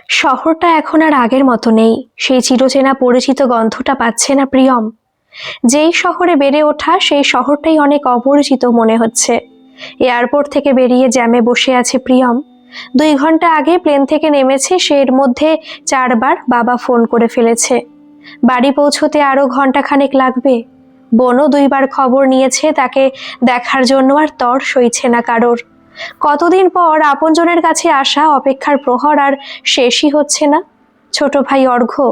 শহরটা এখন আর আগের মতো নেই। সেই চিরচেনা পরিচিত গন্ধটা পাচ্ছে না প্রিয়ম। যেই শহরে বেড়ে ওঠা সেই শহরটাই অনেক অপরিচিত মনে হচ্ছে। এয়ারপোর্ট থেকে বেরিয়ে জ্যামে বসে আছে প্রিয়ম। 2 ঘন্টা আগে প্লেন থেকে নেমেছে সে, এর মধ্যে 4বার বাবা ফোন করে ফেলেছে। বাড়ি পৌঁছতে আরো ঘন্টাখানেক লাগবে। বোনও 2বার খবর নিয়েছে, তাকে দেখার জন্য আর তর সইছে না কারোর। কতদিন পর আপনজনের কাছে আসা অপেক্ষার প্রহর আর শেষই হচ্ছে না। ছোট ভাই অর্ঘ্য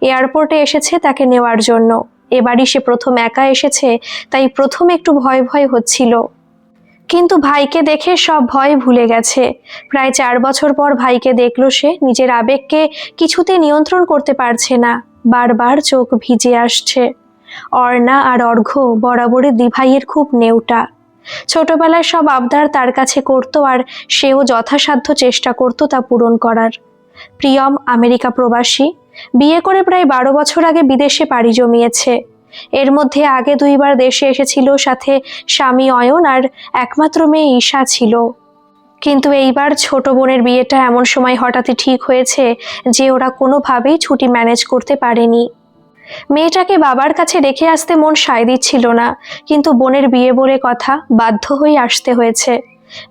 এয়ারপোর্টে এসেছে তাকে নেওয়ার জন্য। এবারই সে প্রথম একা এসেছে, তাই প্রথম একটু ভয় ভয় হচ্ছিল, কিন্তু ভাইকে দেখে সব ভয় ভুলে গেছে। প্রায় 4 বছর পর ভাইকে দেখলো সে, নিজের আবেগকে কিছুতে নিয়ন্ত্রণ করতে পারছে না। বারবার চোখ ভিজে আসছে। অর্ণা আর অর্ঘ্য বরাবরই দিভাইয়ের খুব নেউটা। ছোটবেলায় সব আবদার তার কাছে করতো, আর সেও যথাসাধ্য চেষ্টা করত তা পূরণ করার। প্রিয়ম আমেরিকা প্রবাসী, বিয়ে করে প্রায় 12 বছর আগে বিদেশে পাড়ি জমিয়েছে। এর মধ্যে আগে 2বার দেশে এসেছিল, সাথে স্বামী অয়ন আর একমাত্র মেয়ে ঈশা ছিল। কিন্তু এইবার ছোট বোনের বিয়েটা এমন সময় হঠাৎই ঠিক হয়েছে যে ওরা কোনোভাবেই ছুটি ম্যানেজ করতে পারেনি। মেয়েটাকে বাবার কাছে রেখে আসতে মন সায় দিচ্ছিল না, কিন্তু বোনের বিয়ে বলে কথা, বাধ্য হয়ে আসতে হয়েছে।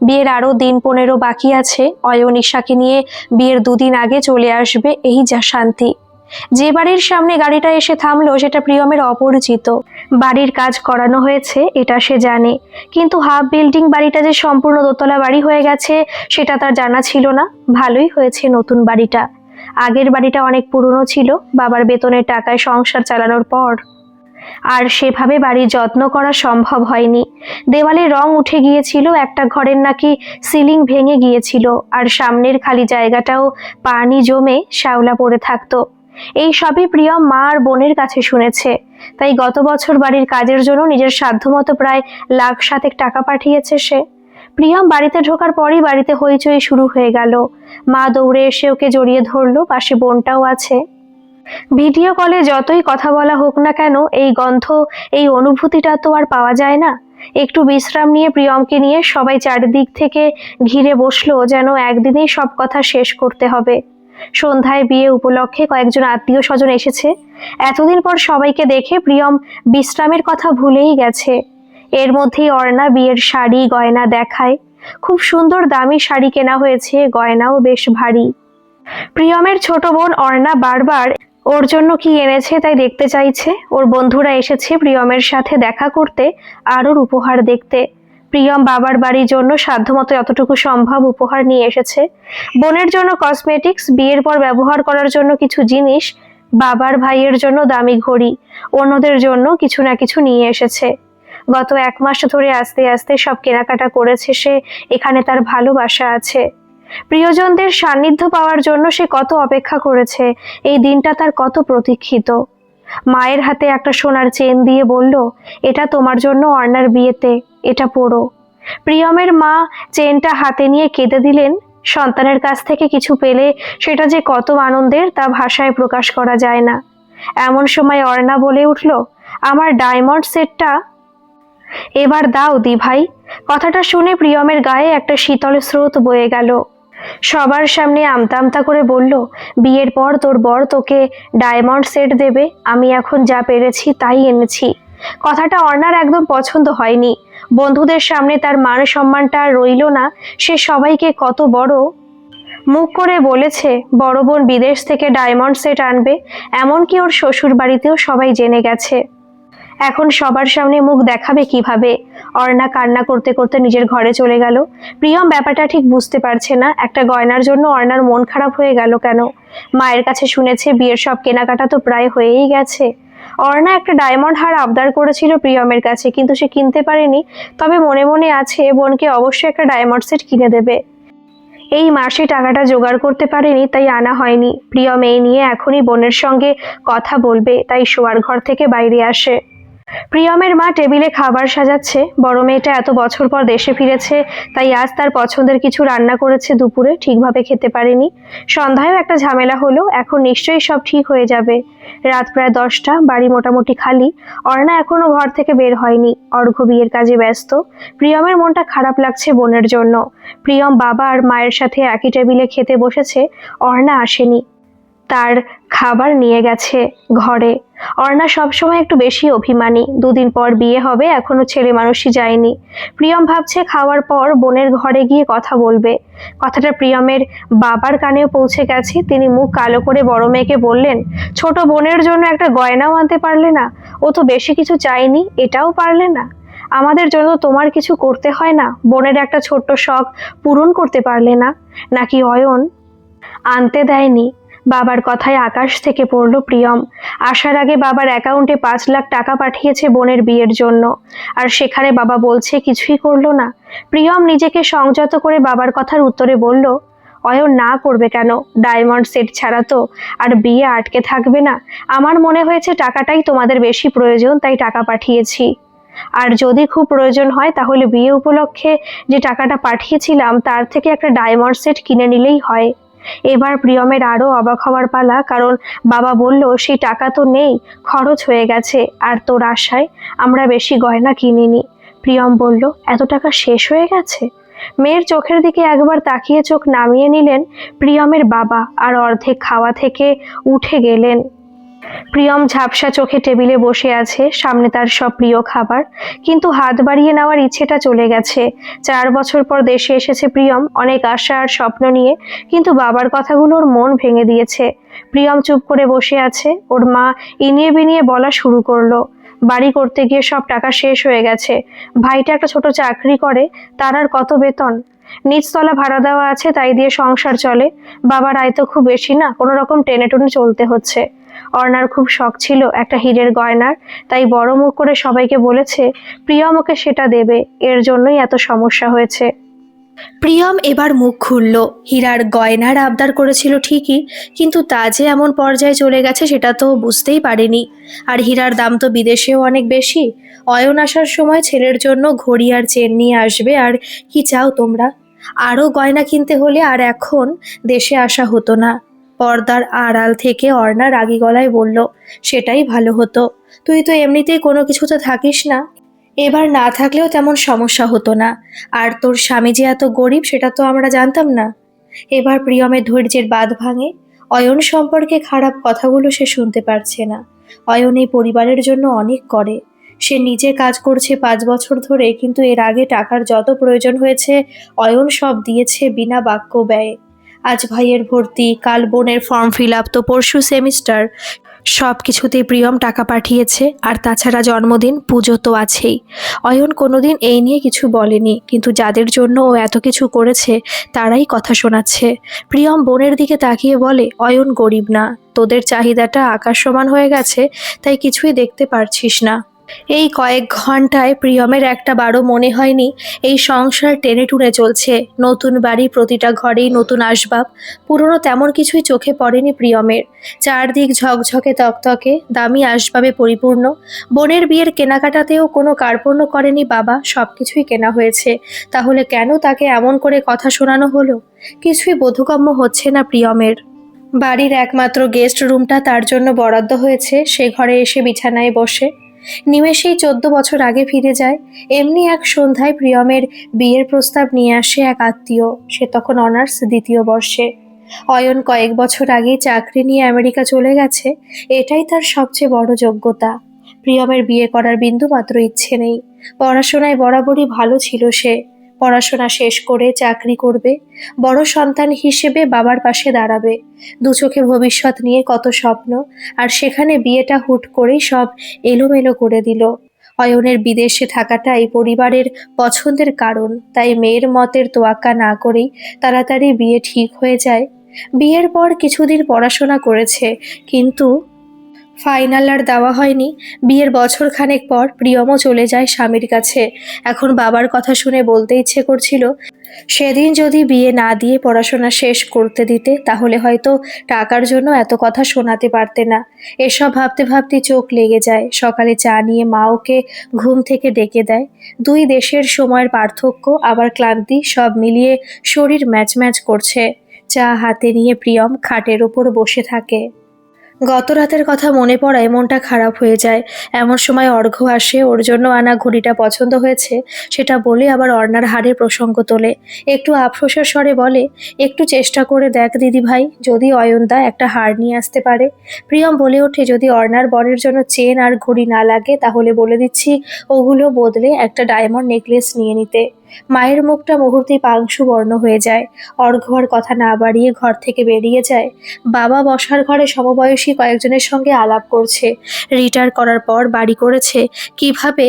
বিয়ের আরো দিন 15 বাকি আছে। অয়ন ঈশাকে নিয়ে বিয়ের 2 দিন আগে চলে আসবে, এই যা শান্তি। যে বাড়ির সামনে গাড়িটা এসে থামলো সেটা প্রিয়মের অপরিচিত। বাড়ির কাজ করানো হয়েছে এটা সে জানে, কিন্তু হাফ বিল্ডিং বাড়িটা যে সম্পূর্ণ দোতলা বাড়ি হয়ে গেছে সেটা তার জানা ছিল না। ভালোই হয়েছে নতুন বাড়িটা। আগের বাড়িটা অনেক পুরনো ছিল, বাবার বেতনের টাকায় সংসার চালানোর পর আর সেভাবে বাড়ির যত্ন করা সম্ভব হয়নি। দেওয়ালে রং উঠে গিয়েছিল, একটা ঘরের নাকি সিলিং ভেঙে গিয়েছিল, আর সামনের খালি জায়গাটাও পানি জমে শ্যাওলা পড়ে থাকতো। এই সবই প্রিয়ম মা আর বোনের কাছে শুনেছে। তাই গত বছর বাড়ির কাজের জন্য নিজের সাধ্যমতো প্রায় 1,7,000 টাকা পাঠিয়েছে সে। প্রিয়ম বাড়িতে ঢোকার পরই বাড়িতে হইচই শুরু হয়ে গেল। মা দৌড়ে এসে ওকে জড়িয়ে ধরলো, পাশে বোনটাও আছে। ভিডিও কলে যতই কথা বলা হোক না কেন, এই গন্ধ, এই অনুভূতিটা তো আর পাওয়া যায় না। একটু বিশ্রাম নিয়ে প্রিয়মকে নিয়ে সবাই চারিদিক থেকে ঘিরে বসলো, যেন একদিনেই সব কথা শেষ করতে হবে। সন্ধ্যায় বিয়ে উপলক্ষে কয়েকজন আত্মীয় স্বজন এসেছে। এতদিন পর সবাইকে দেখে প্রিয়ম বিশ্রামের কথা ভুলেই গেছে। এর মধ্যেই অর্ণা বিয়ের শাড়ি গয়না দেখায়। খুব সুন্দর দামি শাড়ি কেনা হয়েছে, গয়নাও বেশ ভারী। প্রিয়মের ছোট বোন অর্ণা বারবার ওর জন্য কি এনেছে তাই দেখতে চাইছে। ওর বন্ধুরা এসেছে প্রিয়মের সাথে দেখা করতে আর ওর উপহার দেখতে। প্রিয়ম বাবার বাড়ির জন্য সাধ্যমতো যতটুকু সম্ভব উপহার নিয়ে এসেছে। বোনের জন্য কসমেটিক্স, বিয়ের পর ব্যবহার করার জন্য কিছু জিনিস, বাবার ভাইয়ের জন্য দামি ঘড়ি, অন্যদের জন্য কিছু না কিছু নিয়ে এসেছে। গত 1 মাস ধরে আস্তে আস্তে সব কেনাকাটা করেছে সে। এখানে তার ভালোবাসা আছে। প্রিয়জনদের সান্নিধ্য পাওয়ার জন্য সে কত অপেক্ষা করেছে। এই দিনটা তার কত প্রতীক্ষিত। মায়ের হাতে একটা সোনার চেন দিয়ে বলল, এটা তোমার জন্য অর্ণার বিয়েতে, এটা পরো। প্রিয়মের মা চেনটা হাতে নিয়ে কেঁদে দিলেন। সন্তানের কাছ থেকে কিছু পেলে সেটা যে কত আনন্দের তা ভাষায় প্রকাশ করা যায় না। এমন সময় অর্ণা বলে উঠল, আমার ডায়মন্ড সেটটা এবার দাও দি ভাই। কথাটা শুনে প্রিয়মের গায়ে একটা শীতল স্রোত বয়ে গেল। সবার সামনে আমতা আমতা করে বলল, বিয়ের পর তোর বর তোকে ডায়মন্ড সেট দেবে, আমি এখন যা পেরেছি তাই এনেছি। কথাটা অর্ণার একদম পছন্দ হয়নি। বন্ধুদের সামনে তার মান সম্মানটা আর রইল না। সে সবাইকে কত বড় মুখ করে বলেছে বড় বোন বিদেশ থেকে ডায়মন্ড সেট আনবে, এমনকি ওর শ্বশুর বাড়িতেও সবাই জেনে গেছে। এখন সবার সামনে মুখ দেখাবে কিভাবে? অর্ণা কান্না করতে করতে নিজের ঘরে চলে গেল। প্রিয়ম ব্যাপারটা ঠিক বুঝতে পারছে না, একটা গয়নার জন্য অর্ণার মন খারাপ হয়ে গেল কেন। মায়ের কাছে শুনেছে বিয়ের সব কেনাকাটা তো প্রায় হয়েই গেছে। অর্ণা একটা ডায়মন্ড হার আবদার করেছিল প্রিয়মের কাছে, কিন্তু সে কিনতে পারেনি। তবে মনে মনে আছে বোনকে অবশ্যই একটা ডায়মন্ড সেট কিনে দেবে। এই মাসে টাকাটা জোগাড় করতে পারেনি, তাই আনা হয়নি। প্রিয়ম এই নিয়ে এখনই বোনের সঙ্গে কথা বলবে, তাই শোয়ার ঘর থেকে বাইরে আসে। প্রিয়মের মা টেবিলে খাবার সাজাচ্ছে। বড় মেয়েটা এত বছর পর দেশে ফিরেছে, তাই আজ তার পছন্দের কিছু রান্না করেছে। দুপুরে ঠিকভাবে খেতে পারেনি, সন্ধ্যায়ও একটা ঝামেলা হলো। এখন নিশ্চয়ই সব ঠিক হয়ে যাবে। রাত প্রায় 10টা, বাড়ি মোটামুটি খালি। অর্ণা এখনো ঘর থেকে বের হয়নি, অর্ঘ্য বিয়ের কাজে ব্যস্ত। প্রিয়মের মনটা খারাপ লাগছে বোনের জন্য। প্রিয়ম বাবা আর মায়ের সাথে একই টেবিলে খেতে বসেছে, অর্ণা আসেনি। তার খাবার নিয়ে গেছে ঘরে। অর্ণা সবসময় একটু বেশি অভিমানী। 2 দিন পর বিয়ে হবে, এখনো ছেলে মানুষই যায়নি। প্রিয়ম ভাবছে খাওয়ার পর বোনের ঘরে গিয়ে কথা বলবে। কথাটা প্রিয়মের বাবার কানেও পৌঁছে গেছে। তিনি মুখ কালো করে বড় মেয়েকে বললেন, ছোট বোনের জন্য একটা গয়নাও আনতে পারলে না? ও তো বেশি কিছু চাইনি, এটাও পারলে না? আমাদের জন্য তোমার কিছু করতে হয় না? বোনের একটা ছোট্ট শখ পূরণ করতে পারলে না? নাকি অয়ন আনতে দেয়নি? বাবার কথায় আকাশ থেকে পড়ল প্রিয়ম। আসার আগে বাবার অ্যাকাউন্টে 5 লাখ টাকা পাঠিয়েছে বোনের বিয়ের জন্য, আর সেখানে বাবা বলছে কিছুই করলো না। প্রিয়ম নিজেকে সংযত করে বাবার কথার উত্তরে বলল, অয়ন না করবে কেন? ডায়মন্ড সেট ছাড়া তো আর বিয়ে আটকে থাকবে না। আমার মনে হয়েছে টাকাটাই তোমাদের বেশি প্রয়োজন, তাই টাকা পাঠিয়েছি। আর যদি খুব প্রয়োজন হয় তাহলে বিয়ে উপলক্ষে যে টাকাটা পাঠিয়েছিলাম তার থেকে একটা ডায়মন্ড সেট কিনে নিলেই হয়। এবার প্রিয়মের আরো অবাক হওয়ার পালা, কারণ বাবা বলল সেই টাকা তো নেই, খরচ হয়ে গেছে, আর তোর আশায় আমরা বেশি গয়না কিনিনি। প্রিয়ম বলল, এত টাকা শেষ হয়ে গেছে? মেয়ের চোখের দিকে একবার তাকিয়ে চোখ নামিয়ে নিলেন প্রিয়মের বাবা, আর অর্ধেক খাওয়া থেকে উঠে গেলেন। প্রিয়ম ঝাপসা চোখে টেবিলে বসে আছে, সামনে তার সব প্রিয় খাবার, কিন্তু হাত বাড়িয়ে নেওয়ার ইচ্ছেটা চলে গেছে। 4 বছর পর দেশে এসেছে প্রিয়ম, অনেক আশা আর স্বপ্ন নিয়ে, কিন্তু বাবার কথাগুলো ওর মন ভেঙে দিয়েছে। প্রিয়ম চুপ করে বসে আছে। ওর মা ইনিয়ে বিনিয়ে বলা শুরু করলো, বাড়ি করতে গিয়ে সব টাকা শেষ হয়ে গেছে। ভাইটা একটা ছোট চাকরি করে, তার আর কত বেতন? নিচতলা ভাড়া দেওয়া আছে, তাই দিয়ে সংসার চলে। বাবার আয় তো খুব বেশি না, কোনো রকম টেনে টুনে চলতে হচ্ছে। অর্ণার খুব শখ ছিল একটা হীরের গয়নার, তাই বড় মুখ করে সবাইকে বলেছে প্রিয়ম ওকে সেটা দেবে। এর জন্যই এত সমস্যা হয়েছে। প্রিয়ম এবার মুখ খুলল। হীরার গয়নার আবদার করেছিল ঠিকই, কিন্তু তা যে এমন পর্যায়ে চলে গেছে সেটা তো বুঝতেই পারেনি। আর হীরার দাম তো বিদেশেও অনেক বেশি। অয়ন আসার সময় ছেলের জন্য ঘড়ি আর চেন নিয়ে আসবে। আর কি চাও তোমরা? আরও গয়না কিনতে হলে আর এখন দেশে আসা হতো না। পর্দার আড়াল থেকে অর্ণা রাগী গলায় বলল, সেটাই ভালো হতো। তুই তো এমনিতেই কোনো কিছুতে থাকিস না, এবার না থাকলেও তেমন সমস্যা হতো না। আর তোর স্বামী যে এত গরিব সেটা তো আমরা জানতাম না। এবার প্রিয়মের ধৈর্যের বাঁধ ভাঙে। অয়ন সম্পর্কে খারাপ কথাগুলো সে শুনতে পারছে না। অয়ন এই পরিবারের জন্য অনেক করে। সে নিজে কাজ করছে 5 বছর ধরে, কিন্তু এর আগে টাকার যত প্রয়োজন হয়েছে অয়ন সব দিয়েছে বিনা বাক্য ব্যয়ে। আজ ভাইয়ের ভর্তি, কাল বোনের ফর্ম ফিল আপ, তো পরশু সেমিস্টার, সব কিছুতেই প্রিয়ম টাকা পাঠিয়েছে। আর তাছাড়া জন্মদিন, পুজো তো আছেই। অয়ন কোনোদিন এই নিয়ে কিছু বলেনি, কিন্তু যাদের জন্য ও এত কিছু করেছে তারাই কথা শোনাচ্ছে। প্রিয়ম বোনের দিকে তাকিয়ে বলে, অয়ন গরিব না, তোদের চাহিদাটা আকাশ সমান হয়ে গেছে, তাই কিছুই দেখতে পারছিস না। এই কয়েক ঘন্টায় প্রিয়মের একটা বারও মনে হয়নি এই সংসার টেনে টুনে চলছে। নতুন বাড়ি, প্রতিটা ঘরেই নতুন আসবাব, পুরনো তেমন কিছুই চোখে পড়েনি প্রিয়মের। চারদিক ঝকঝকে তকতকে, দামি আসবাবে পরিপূর্ণ। বোনের বিয়ের কেনাকাটাতেও কোনো কার্পণ্য করেনি বাবা, সবকিছুই কেনা হয়েছে। তাহলে কেন তাকে এমন করে কথা শোনানো হলো? কিছুই বোধগম্য হচ্ছে না প্রিয়মের। বাড়ির একমাত্র গেস্ট রুমটা তার জন্য বরাদ্দ হয়েছে, সে ঘরে এসে বিছানায় বসে নিমেষেই 14 বছর আগে ফিরে যায়। এমনি এক সন্ধ্যায় প্রিয়মের বিয়ের প্রস্তাব নিয়ে আসে এক আত্মীয়। সে তখন অনার্স 2য় বর্ষে। অয়ন কয়েক বছর আগেই চাকরি নিয়ে আমেরিকা চলে গেছে, এটাই তার সবচেয়ে বড় যোগ্যতা। প্রিয়মের বিয়ে করার বিন্দুমাত্র ইচ্ছে নেই। পড়াশোনায় বরাবরই ভালো ছিল সে। পড়াশোনা শেষ করে চাকরি করবে, বড় সন্তান হিসেবে বাবার পাশে দাঁড়াবে। দু চোখে ভবিষ্যৎ নিয়ে কত স্বপ্ন, আর সেখানে বিয়েটা হুট করেই সব এলোমেলো করে দিল। অয়নের বিদেশে থাকাটাই পরিবারের পছন্দের কারণ, তাই মেয়ের মতের তোয়াক্কা না করেই তাড়াতাড়ি বিয়ে ঠিক হয়ে যায়। বিয়ের পর কিছুদিন পড়াশোনা করেছে, কিন্তু ফাইনাল আর দেওয়া হয়নি। বিয়ের বছর খানেক পর প্রিয়মও চলে যায় স্বামীর কাছে। এখন বাবার কথা শুনে বলতে ইচ্ছে করছিল, সেদিন যদি বিয়ে না দিয়ে পড়াশোনা শেষ করতে দিতে তাহলে হয়তো টাকার জন্য এত কথা শোনাতে পারতে না। এসব ভাবতে ভাবতে চোখ লেগে যায়। সকালে চা নিয়ে মা ওকে ঘুম থেকে ডেকে দেয়। দুই দেশের সময়ের পার্থক্য আবার ক্লান্তি সব মিলিয়ে শরীর ম্যাচ ম্যাচ করছে। চা হাতে নিয়ে প্রিয়ম খাটের ওপর বসে থাকে। গত রাতের কথা মনে পড়ায় মনটা খারাপ হয়ে যায়। এমন সময় অর্ঘ্য আসে। ওর জন্য আনা ঘড়িটা পছন্দ হয়েছে সেটা বলে আবার অর্ণার হারের প্রসঙ্গ তোলে। একটু আফসোসের স্বরে বলে, একটু চেষ্টা করে দেখ দিদি ভাই, যদি অয়নদা একটা হার নিয়ে আসতে পারে। প্রিয়ম বলে ওঠে, যদি অর্ণার বরের জন্য চেন আর ঘড়ি না লাগে তাহলে বলে দিচ্ছি ওগুলো বদলে একটা ডায়মন্ড নেকলেস নিয়ে নিতে। মায়ের মুখটা মুহূর্তেই পাংশু বর্ণ হয়ে যায়। অর্ঘ্য আর কথা না বাড়িয়ে ঘর থেকে বেরিয়ে যায়। বাবা বসার ঘরে সমবয়সী কয়েকজনের সঙ্গে আলাপ করছে। রিটায়ার করার পর বাড়ি করেছে, কিভাবে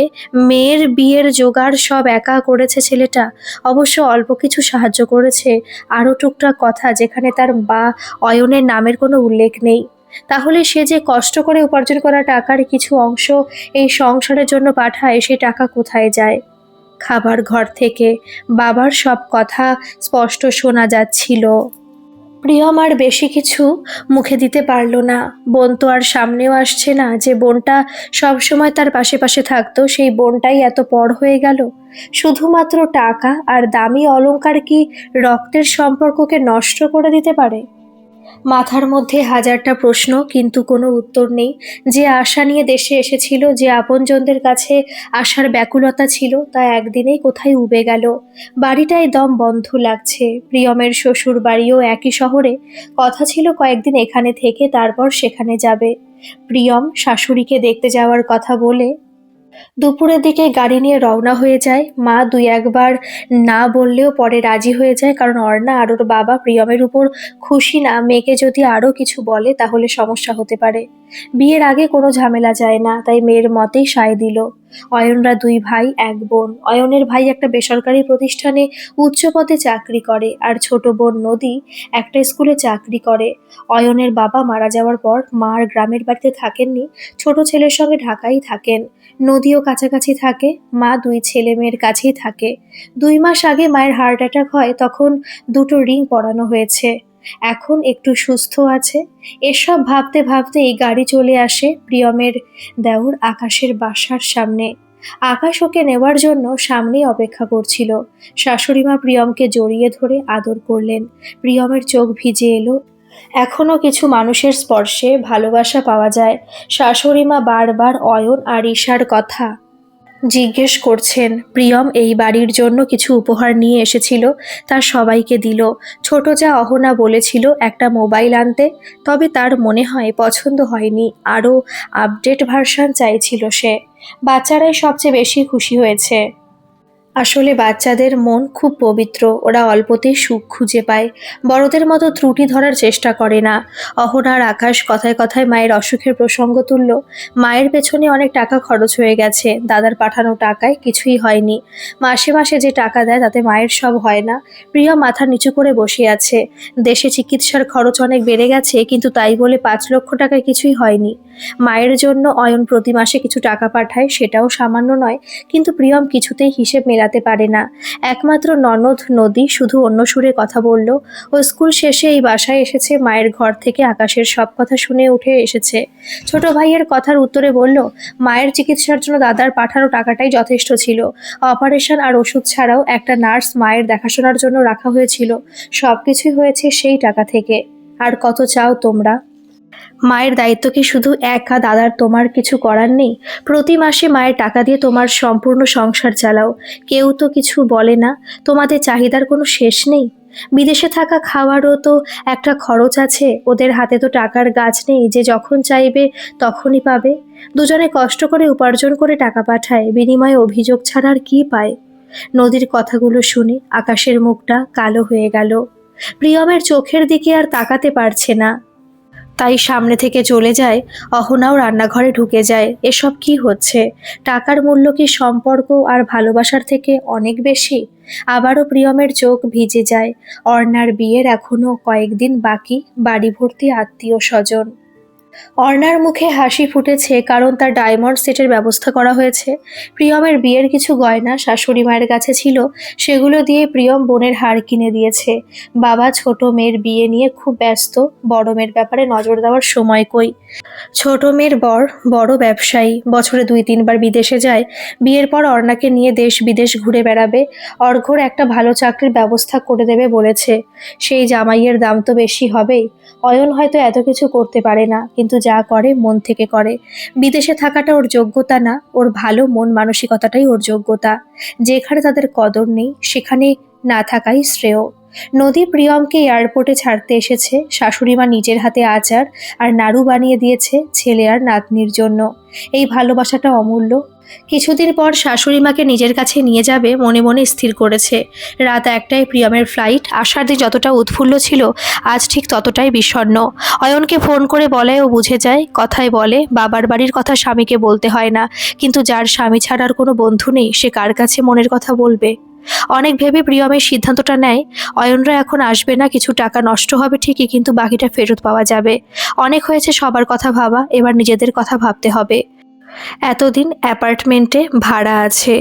মেয়ের বিয়ের জোগাড় সব একা করেছে ছেলেটা। অবশ্য অল্প কিছু সাহায্য করেছে, আরও টুকটাক কথা যেখানে তার বা অয়নের নামের কোনো উল্লেখ নেই। তাহলে সে যে কষ্ট করে উপার্জন করা টাকার কিছু অংশ এই সংসারের জন্য পাঠায়, সে টাকা কোথায় যায়? খাবার ঘর থেকে বাবার সব কথা স্পষ্ট শোনা যাচ্ছিল। প্রিয়ম আর বেশি কিছু মুখে দিতে পারল না। বোন তো আর সামনেও আসছে না যে বোনটা সবসময় তার পাশে পাশে থাকতো, সেই বোনটাই এত পর হয়ে গেল। শুধুমাত্র টাকা আর দামি অলংকার কি রক্তের সম্পর্ককে নষ্ট করে দিতে পারে? মাথার মধ্যে হাজারটা প্রশ্ন, কিন্তু কোনো উত্তর নেই। যে আশা নিয়ে দেশে এসেছিল, যে আপনজনদের কাছে আসার ব্যাকুলতা ছিল, তা একদিনেই কোথায় উবে গেল। বাড়িটায় দম বন্ধ লাগছে। প্রিয়মের শ্বশুর বাড়িও একই শহরে। কথা ছিল কয়েকদিন এখানে থেকে তারপর সেখানে যাবে। প্রিয়ম শাশুড়িকে দেখতে যাওয়ার কথা বলে দুপুরের দিকে গাড়ি নিয়ে রওনা হয়ে যায়। মা দুই একবার না বললেও পরে রাজি হয়ে যায়, কারণ অর্ণা আর ওর বাবা প্রিয়মের উপর খুশি না। মেয়েকে যদি আরও কিছু বলে তাহলে সমস্যা হতে পারে। বিয়ের আগে কোনো ঝামেলা যায় না, তাই মেয়ের মতেই সায় দিল। অয়নরা দুই ভাই এক বোন। অয়নের ভাই একটা বেসরকারি প্রতিষ্ঠানে উচ্চ পদে চাকরি করে, আর ছোট বোন নদী একটা স্কুলে চাকরি করে। অয়নের বাবা মারা যাওয়ার পর মা আর গ্রামের বাড়িতে থাকেননি, ছোট ছেলের সঙ্গে ঢাকায় থাকেন। নদীও কাছাকাছি থাকে। মা দুই ছেলে মেয়ের কাছেই থাকে। 2 মাস আগে মায়ের হার্ট অ্যাটাক হয়, তখন দুটো রিং পরানো হয়েছে। এখন একটু সুস্থ আছে। এসব ভাবতে ভাবতে এই গাড়ি চলে আসে প্রিয়মের দেওর আকাশের বাসার সামনে। আকাশ ওকে নেওয়ার জন্য সামনেই অপেক্ষা করছিল। শাশুড়িমা প্রিয়মকে জড়িয়ে ধরে আদর করলেন। প্রিয়মের চোখ ভিজে এলো। এখনো কিছু মানুষের স্পর্শে ভালোবাসা পাওয়া যায়। শাশুড়িমা বারবার অয়ন আর ঈশার কথা জিজ্ঞেস করছেন। প্রিয়ম এই বাড়ির জন্য কিছু উপহার নিয়ে এসেছিল, তার সবাইকে দিল। ছোট যা অহনা বলেছিল একটা মোবাইল আনতে, তবে তার মনে হয় পছন্দ হয়নি, আরও আপডেট ভার্সন চাইছিল সে। বাচ্চারাই সবচেয়ে বেশি খুশি হয়েছে। আসলে বাচ্চাদের মন খুব পবিত্র, ওরা অল্পতেই সুখ খুঁজে পায়, বড়দের মতো ত্রুটি ধরার চেষ্টা করে না। অহনার আকাশ কথায় কথায় মায়ের অসুখের প্রসঙ্গ তুলল। মায়ের পেছনে অনেক টাকা খরচ হয়ে গেছে, দাদার পাঠানো টাকায় কিছুই হয়নি। মাসে মাসে যে টাকা দেয় তাতে মায়ের সব হয় না। প্রিয়া মাথা নিচু করে বসে আছে। দেশে চিকিৎসার খরচ অনেক বেড়ে গেছে, কিন্তু তাই বলে 5 লক্ষ টাকায় কিছুই হয়নি। মায়ের জন্য অয়ন প্রতি মাসে কিছু টাকা পাঠায়, সেটাও সামান্য নয়, কিন্তু প্রিয়ম কিছুতেই হিসেব মেলাতে পারে না। একমাত্র ননদ নদী শুধু অন্য সুরে কথা বলল। ও স্কুল শেষে এই বাসায় এসেছে, মায়ের ঘর থেকে আকাশের সব কথা শুনে উঠে এসেছে। ছোট ভাইয়ের কথার উত্তরে বলল, মায়ের চিকিৎসার জন্য দাদার পাঠানো টাকাটাই যথেষ্ট ছিল। অপারেশন আর ওষুধ ছাড়াও একটা নার্স মায়ের দেখাশোনার জন্য রাখা হয়েছিল। সবকিছুই হয়েছে সেই টাকা থেকে। আর কত চাও তোমরা? মায়ের দায়িত্ব কি শুধু একা দাদার? তোমার কিছু করার নেই? প্রতি মাসে মায়ের টাকা দিয়ে তোমার সম্পূর্ণ সংসার চালাও, কেউ তো কিছু বলে না। তোমাদের চাহিদার কোনো শেষ নেই। বিদেশে থাকা খাওয়ারও তো একটা খরচ আছে। ওদের হাতে তো টাকার গাছ নেই যে যখন চাইবে তখনই পাবে। দুজনে কষ্ট করে উপার্জন করে টাকা পাঠায়, বিনিময়ে অভিযোগ ছাড়া আর কি পায়? নদীর কথাগুলো শুনে আকাশের মুখটা কালো হয়ে গেল। প্রিয়মের চোখের দিকে আর তাকাতে পারছে না, তাই সামনে থেকে চলে যায়। অহনাও রান্নাঘরে ঢুকে যায়। এসব কি হচ্ছে? টাকার মূল্য কি সম্পর্ক আর ভালোবাসার থেকে অনেক বেশি? আবারও প্রিয়মের চোখ ভিজে যায়। অর্ণার বিয়ের এখনো কয়েকদিন বাকি, বাড়ি ভর্তি আত্মীয় স্বজন। অর্ণার মুখে হাসি ফুটেছে, কারণ তার ডায়মন্ড সেটের ব্যবস্থা করা হয়েছে। প্রিয়মের বিয়ের কিছু গয়না শাশুড়ি মায়ের কাছে ছিল, সেগুলো দিয়ে প্রিয়ম বোনের হার কিনে দিয়েছে। বাবা ছোট মেয়ের বিয়ে নিয়ে খুব ব্যস্ত, বড় মেয়ের ব্যাপারে নজর দেওয়ার সময় কই। ছোট মেয়ের বর বড় ব্যবসায়ী, বছরে 2-3 বার বিদেশে যায়। বিয়ের পর অর্ণাকে নিয়ে দেশ বিদেশ ঘুরে বেড়াবে। অর্ঘ্যর একটা ভালো চাকরির ব্যবস্থা করে দেবে বলেছে। সেই জামাইয়ের দাম তো বেশি হবেই। অয়ন হয়তো এত কিছু করতে পারে না, কিন্তু যা করে মন থেকে করে। বিদেশে থাকাটা ওর যোগ্যতা না, ওর ভালো মন মানসিকতাটাই ওর যোগ্যতা। যেখানে তাদের কদর নেই সেখানে না থাকাই শ্রেয়। নদী প্রিয়মকে এয়ারপোর্টে ছাড়তে এসেছে। শাশুড়িমা নিজের হাতে আচার আর নাড়ু বানিয়ে দিয়েছে ছেলে আর নাতনির জন্য। এই ভালোবাসাটা অমূল্য। কিছুদিন পর শাশুড়িমাকে নিজের কাছে নিয়ে যাবে মনে মনে স্থির করেছে। রাত 1টায় প্রিয়মের ফ্লাইট। আসার দিন যতটা উৎফুল্ল ছিল, আজ ঠিক ততটাই বিষণ্ণ। অয়নকে ফোন করে বলে ও বুঝে যায়, কথায় বলে বাবার বাড়ির কথা স্বামীকে বলতে হয় না, কিন্তু যার স্বামী ছাড়ার কোনো বন্ধু নেই সে কার কাছে মনের কথা বলবে। অনেক ভেবে প্রিয়মের সিদ্ধান্তটা নেয়, অয়নরা এখন আসবে না, কিছু টাকা নষ্ট হবে ঠিকই, কিন্তু বাকিটা ফেরত পাওয়া যাবে। অনেক হয়েছে সবার কথা ভাবা, এবার নিজেদের কথা ভাবতে হবে। এতদিন অ্যাপার্টমেন্টে ভাড়া আছে,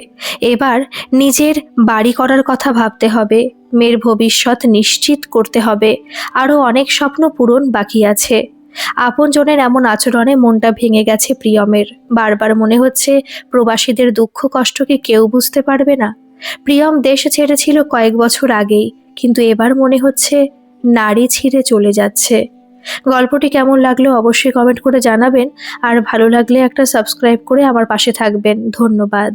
এবার নিজের বাড়ি করার কথা ভাবতে হবে। মেয়ের ভবিষ্যৎ নিশ্চিত করতে হবে। আরও অনেক স্বপ্ন পূরণ বাকি আছে। আপনজনের এমন আচরণে মনটা ভেঙে গেছে প্রিয়মের। বারবার মনে হচ্ছে প্রবাসীদের দুঃখ কষ্ট কি কেউ বুঝতে পারবে না। প্রিয়ম দেশ ছেড়েছিল কয়েক বছর আগেই, কিন্তু এবার মনে হচ্ছে নাড়ি ছিঁড়ে চলে যাচ্ছে। গল্পটি কেমন লাগলো অবশ্যই কমেন্ট করে জানাবেন, আর ভালো লাগলে একটা সাবস্ক্রাইব করে আমার পাশে থাকবেন। ধন্যবাদ।